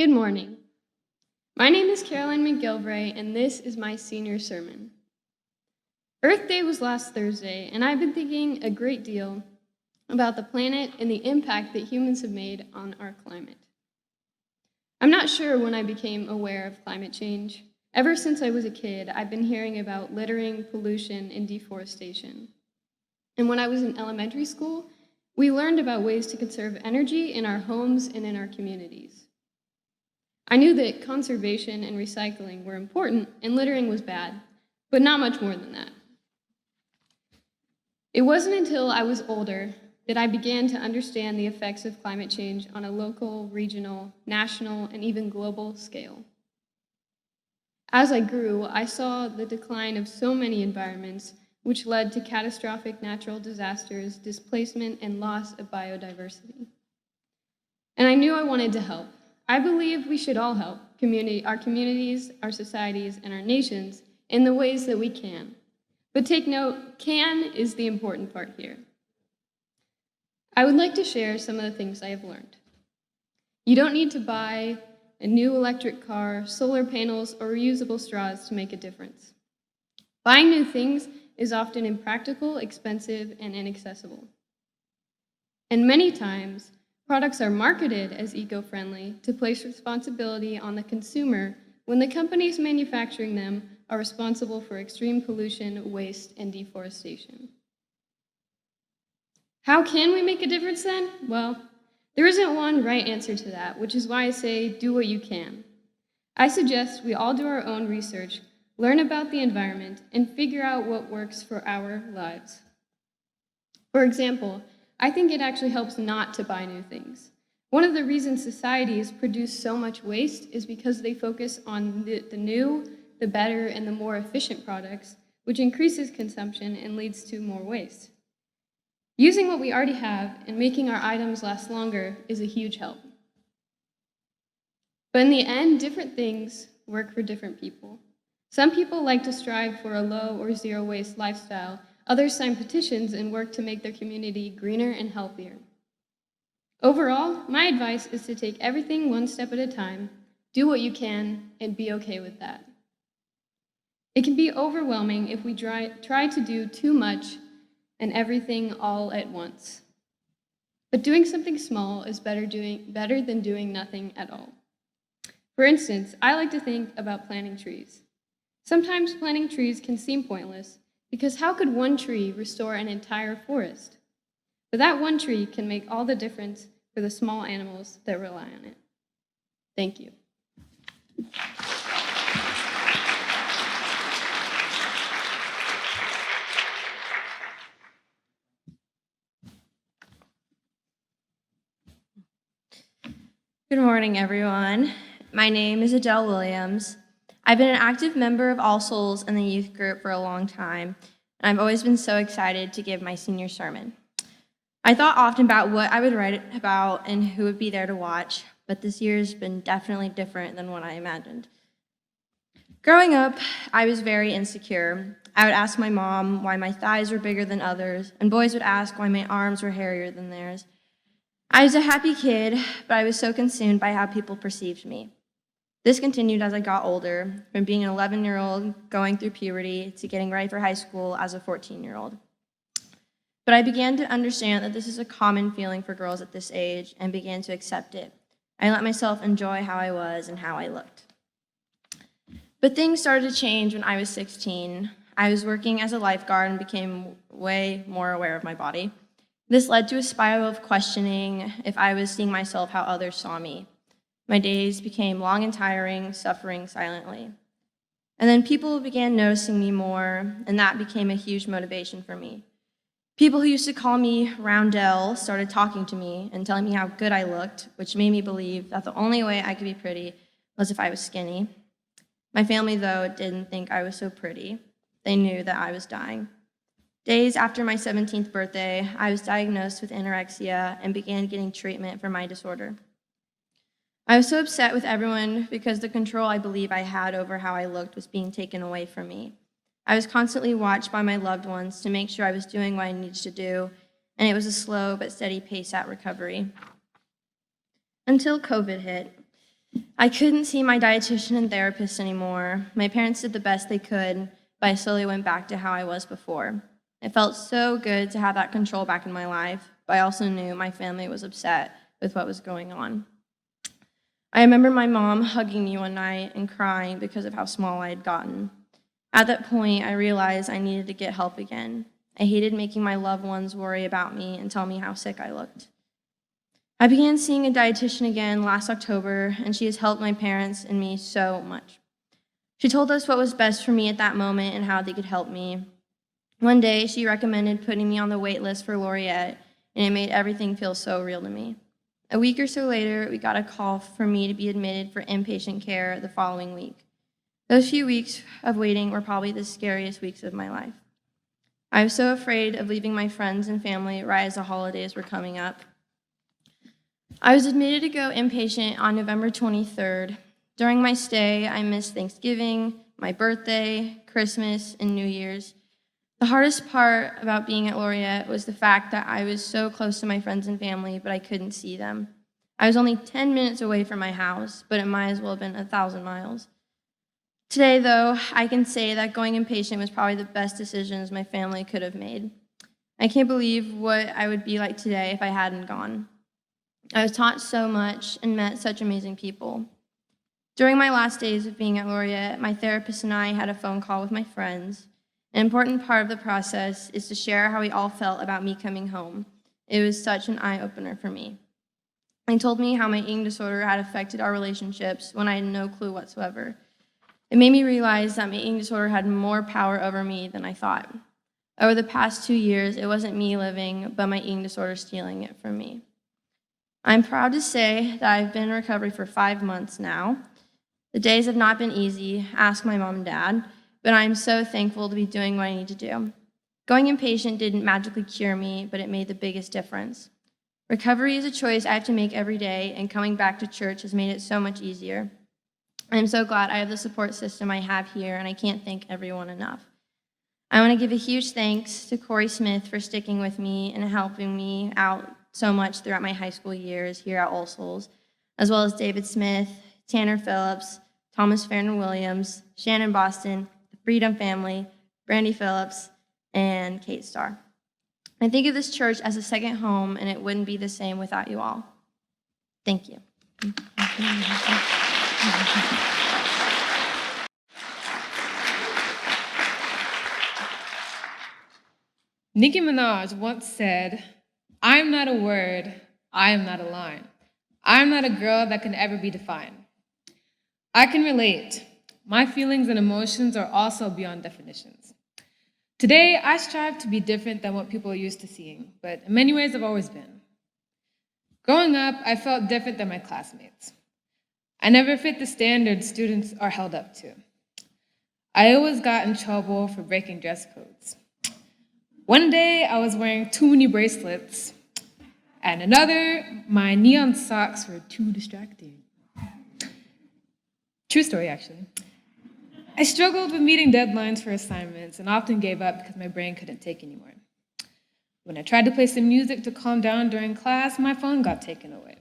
Good morning. My name is Caroline McGilvray, and this is my senior sermon. Earth Day was last Thursday, and I've been thinking a great deal about the planet and the impact that humans have made on our climate. I'm not sure when I became aware of climate change. Ever since I was a kid, I've been hearing about littering, pollution, and deforestation. And when I was in elementary school, we learned about ways to conserve energy in our homes and in our communities. I knew that conservation and recycling were important and littering was bad, but not much more than that. It wasn't until I was older that I began to understand the effects of climate change on a local, regional, national, and even global scale. As I grew, I saw the decline of so many environments, which led to catastrophic natural disasters, displacement, and loss of biodiversity. And I knew I wanted to help. I believe we should all help our communities, our societies, and our nations in the ways that we can. But take note, can is the important part here. I would like to share some of the things I have learned. You don't need to buy a new electric car, solar panels, or reusable straws to make a difference. Buying new things is often impractical, expensive, and inaccessible. And many times, products are marketed as eco-friendly to place responsibility on the consumer when the companies manufacturing them are responsible for extreme pollution, waste, and deforestation. How can we make a difference then? Well, there isn't one right answer to that, which is why I say do what you can. I suggest we all do our own research, learn about the environment, and figure out what works for our lives. For example, I think it actually helps not to buy new things. One of the reasons societies produce so much waste is because they focus on the new, the better, and the more efficient products, which increases consumption and leads to more waste. Using what we already have and making our items last longer is a huge help. But in the end, different things work for different people. Some people like to strive for a low or zero waste lifestyle. Others sign petitions and work to make their community greener and healthier. Overall, my advice is to take everything one step at a time, do what you can, and be okay with that. It can be overwhelming if we try to do too much and everything all at once. But doing something small is better than doing nothing at all. For instance, I like to think about planting trees. Sometimes planting trees can seem pointless, because how could one tree restore an entire forest? But that one tree can make all the difference for the small animals that rely on it. Thank you. Good morning, everyone. My name is Adele Williams. I've been an active member of All Souls in the youth group for a long time, and I've always been so excited to give my senior sermon. I thought often about what I would write about and who would be there to watch, but this year's been definitely different than what I imagined. Growing up, I was very insecure. I would ask my mom why my thighs were bigger than others, and boys would ask why my arms were hairier than theirs. I was a happy kid, but I was so consumed by how people perceived me. This continued as I got older, from being an 11-year-old going through puberty to getting ready for high school as a 14-year-old. But I began to understand that this is a common feeling for girls at this age and began to accept it. I let myself enjoy how I was and how I looked. But things started to change when I was 16. I was working as a lifeguard and became way more aware of my body. This led to a spiral of questioning if I was seeing myself how others saw me. My days became long and tiring, suffering silently. And then people began noticing me more, and that became a huge motivation for me. People who used to call me Roundel started talking to me and telling me how good I looked, which made me believe that the only way I could be pretty was if I was skinny. My family, though, didn't think I was so pretty. They knew that I was dying. Days after my 17th birthday, I was diagnosed with anorexia and began getting treatment for my disorder. I was so upset with everyone because the control I believe I had over how I looked was being taken away from me. I was constantly watched by my loved ones to make sure I was doing what I needed to do, and it was a slow but steady pace at recovery. Until COVID hit. I couldn't see my dietitian and therapist anymore. My parents did the best they could, but I slowly went back to how I was before. It felt so good to have that control back in my life, but I also knew my family was upset with what was going on. I remember my mom hugging me one night and crying because of how small I had gotten. At that point, I realized I needed to get help again. I hated making my loved ones worry about me and tell me how sick I looked. I began seeing a dietitian again last October, and she has helped my parents and me so much. She told us what was best for me at that moment and how they could help me. One day, she recommended putting me on the wait list for Laureate, and it made everything feel so real to me. A week or so later, we got a call for me to be admitted for inpatient care the following week. Those few weeks of waiting were probably the scariest weeks of my life. I was so afraid of leaving my friends and family right as the holidays were coming up. I was admitted to go inpatient on November 23rd. During my stay, I missed Thanksgiving, my birthday, Christmas, and New Year's. The hardest part about being at Laureate was the fact that I was so close to my friends and family, but I couldn't see them. I was only 10 minutes away from my house, but it might as well have been 1,000 miles. Today, though, I can say that going inpatient was probably the best decisions my family could have made. I can't believe what I would be like today if I hadn't gone. I was taught so much and met such amazing people. During my last days of being at Laureate, my therapist and I had a phone call with my friends. An important part of the process is to share how we all felt about me coming home. It was such an eye-opener for me. They told me how my eating disorder had affected our relationships when I had no clue whatsoever. It made me realize that my eating disorder had more power over me than I thought. Over the past 2 years, it wasn't me living, but my eating disorder stealing it from me. I'm proud to say that I've been in recovery for 5 months now. The days have not been easy, ask my mom and dad, but I'm so thankful to be doing what I need to do. Going inpatient didn't magically cure me, but it made the biggest difference. Recovery is a choice I have to make every day, and coming back to church has made it so much easier. I'm so glad I have the support system I have here, and I can't thank everyone enough. I want to give a huge thanks to Corey Smith for sticking with me and helping me out so much throughout my high school years here at All Souls, as well as David Smith, Tanner Phillips, Thomas Farron Williams, Shannon Boston, the Freedom Family, Brandy Phillips, and Kate Starr. I think of this church as a second home, and it wouldn't be the same without you all. Thank you. Nicki Minaj once said, "I'm not a word, I am not a line. I'm not a girl that can ever be defined." I can relate. My feelings and emotions are also beyond definitions. Today, I strive to be different than what people are used to seeing, but in many ways, I've always been. Growing up, I felt different than my classmates. I never fit the standards students are held up to. I always got in trouble for breaking dress codes. One day, I was wearing too many bracelets, and another, my neon socks were too distracting. True story, actually. I struggled with meeting deadlines for assignments and often gave up because my brain couldn't take anymore. When I tried to play some music to calm down during class, my phone got taken away.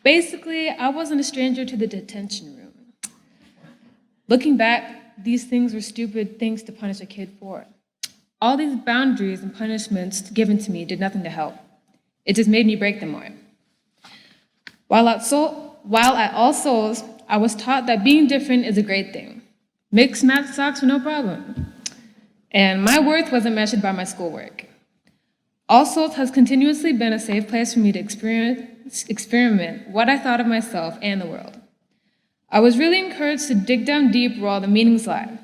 Basically, I wasn't a stranger to the detention room. Looking back, these things were stupid things to punish a kid for. All these boundaries and punishments given to me did nothing to help. It just made me break them more. While at All Souls, I was taught that being different is a great thing. Mix match socks were no problem. And my worth wasn't measured by my schoolwork. All Souls has continuously been a safe place for me to experiment what I thought of myself and the world. I was really encouraged to dig down deep where all the meanings lie.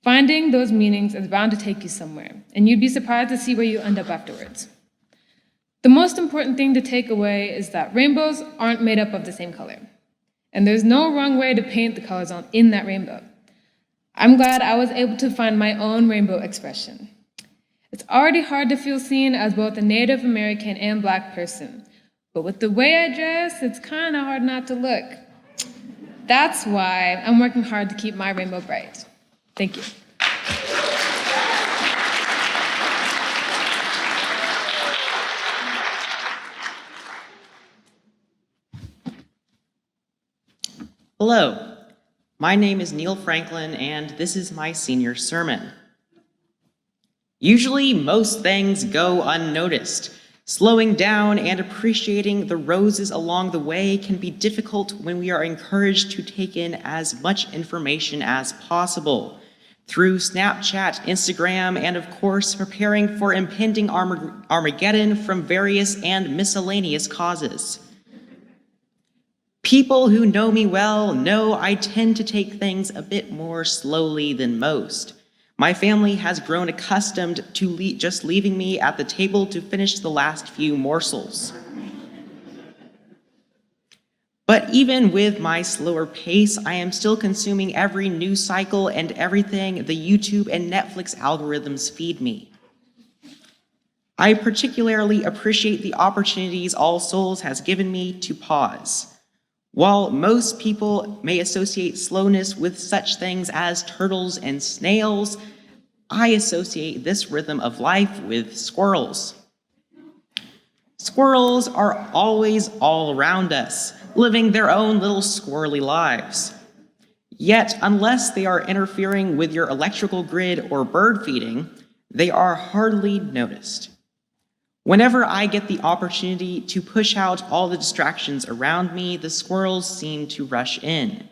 Finding those meanings is bound to take you somewhere, and you'd be surprised to see where you end up afterwards. The most important thing to take away is that rainbows aren't made up of the same color, and there's no wrong way to paint the colors in that rainbow. I'm glad I was able to find my own rainbow expression. It's already hard to feel seen as both a Native American and Black person, but with the way I dress, it's kind of hard not to look. That's why I'm working hard to keep my rainbow bright. Thank you. Hello, my name is Neal Franklin, and this is my senior sermon. Usually, most things go unnoticed. Slowing down and appreciating the roses along the way can be difficult when we are encouraged to take in as much information as possible through Snapchat, Instagram, and of course, preparing for impending Armageddon from various and miscellaneous causes. People who know me well know I tend to take things a bit more slowly than most. My family has grown accustomed to just leaving me at the table to finish the last few morsels. But even with my slower pace, I am still consuming every news cycle and everything the YouTube and Netflix algorithms feed me. I particularly appreciate the opportunities All Souls has given me to pause. While most people may associate slowness with such things as turtles and snails, I associate this rhythm of life with squirrels. Squirrels are always all around us, living their own little squirrely lives. Yet, unless they are interfering with your electrical grid or bird feeding, they are hardly noticed. Whenever I get the opportunity to push out all the distractions around me, the squirrels seem to rush in.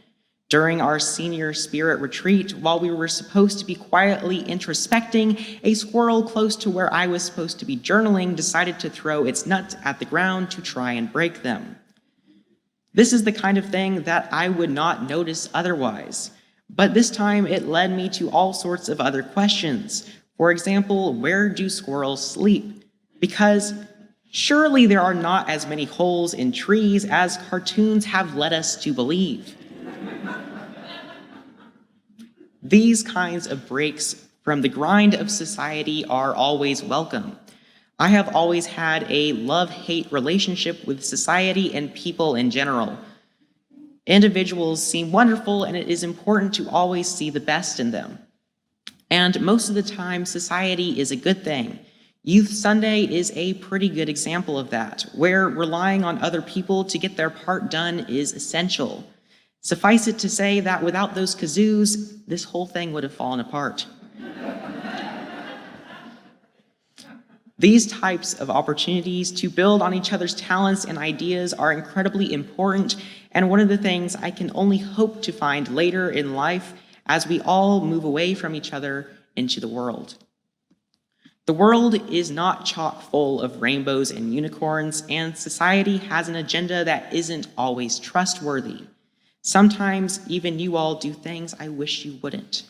During our senior spirit retreat, while we were supposed to be quietly introspecting, a squirrel close to where I was supposed to be journaling decided to throw its nuts at the ground to try and break them. This is the kind of thing that I would not notice otherwise, but this time it led me to all sorts of other questions. For example, where do squirrels sleep? Because surely there are not as many holes in trees as cartoons have led us to believe. These kinds of breaks from the grind of society are always welcome. I have always had a love-hate relationship with society and people in general. Individuals seem wonderful, and it is important to always see the best in them. And most of the time, society is a good thing. Youth Sunday is a pretty good example of that, where relying on other people to get their part done is essential. Suffice it to say that without those kazoos, this whole thing would have fallen apart. These types of opportunities to build on each other's talents and ideas are incredibly important, and one of the things I can only hope to find later in life as we all move away from each other into the world. The world is not chock full of rainbows and unicorns, and society has an agenda that isn't always trustworthy. Sometimes even you all do things I wish you wouldn't.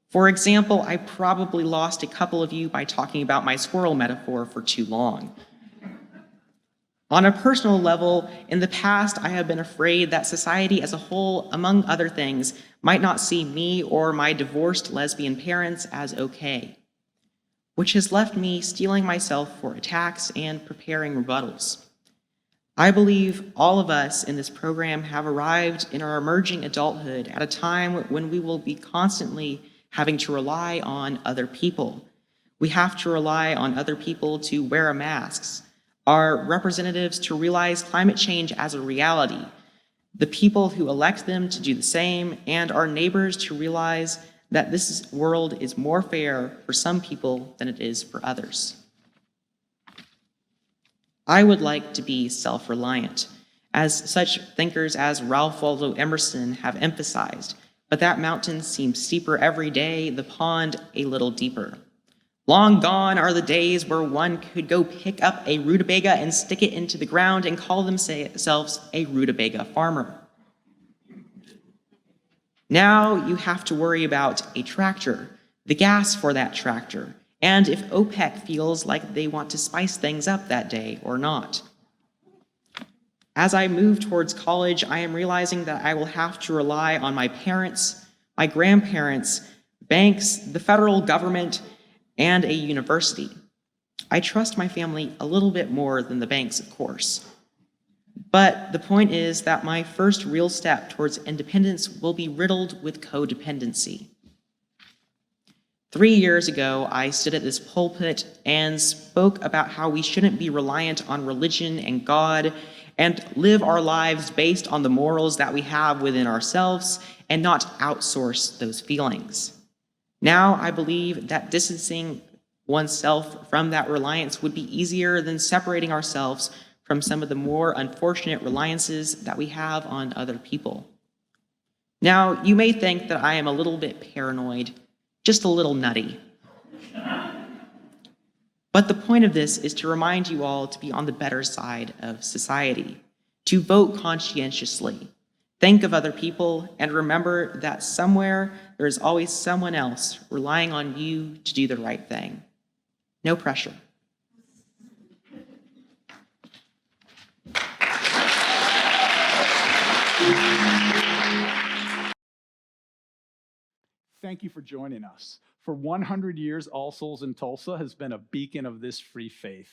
For example, I probably lost a couple of you by talking about my squirrel metaphor for too long. On a personal level, in the past, I have been afraid that society as a whole, among other things, might not see me or my divorced lesbian parents as okay, which has left me steeling myself for attacks and preparing rebuttals. I believe all of us in this program have arrived in our emerging adulthood at a time when we will be constantly having to rely on other people. We have to rely on other people to wear masks, our representatives to realize climate change as a reality, the people who elect them to do the same, and our neighbors to realize that this world is more fair for some people than it is for others. I would like to be self-reliant, as such thinkers as Ralph Waldo Emerson have emphasized, but that mountain seems steeper every day, the pond a little deeper. Long gone are the days where one could go pick up a rutabaga and stick it into the ground and call themselves a rutabaga farmer. Now you have to worry about a tractor, the gas for that tractor, and if OPEC feels like they want to spice things up that day or not. As I move towards college, I am realizing that I will have to rely on my parents, my grandparents, banks, the federal government, and a university. I trust my family a little bit more than the banks, of course. But the point is that my first real step towards independence will be riddled with codependency. 3 years ago, I stood at this pulpit and spoke about how we shouldn't be reliant on religion and God, and live our lives based on the morals that we have within ourselves and not outsource those feelings. Now, I believe that distancing oneself from that reliance would be easier than separating ourselves from some of the more unfortunate reliances that we have on other people. Now, you may think that I am a little bit paranoid, just a little nutty. But the point of this is to remind you all to be on the better side of society, to vote conscientiously, think of other people, and remember that somewhere there is always someone else relying on you to do the right thing. No pressure. Thank you for joining us. For 100 years, All Souls in Tulsa has been a beacon of this free faith.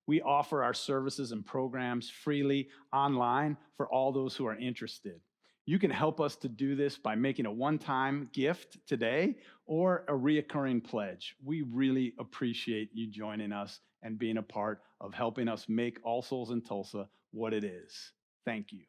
We offer our services and programs freely online for all those who are interested. You can help us to do this by making a one-time gift today or a reoccurring pledge. We really appreciate you joining us and being a part of helping us make All Souls in Tulsa what it is. Thank you.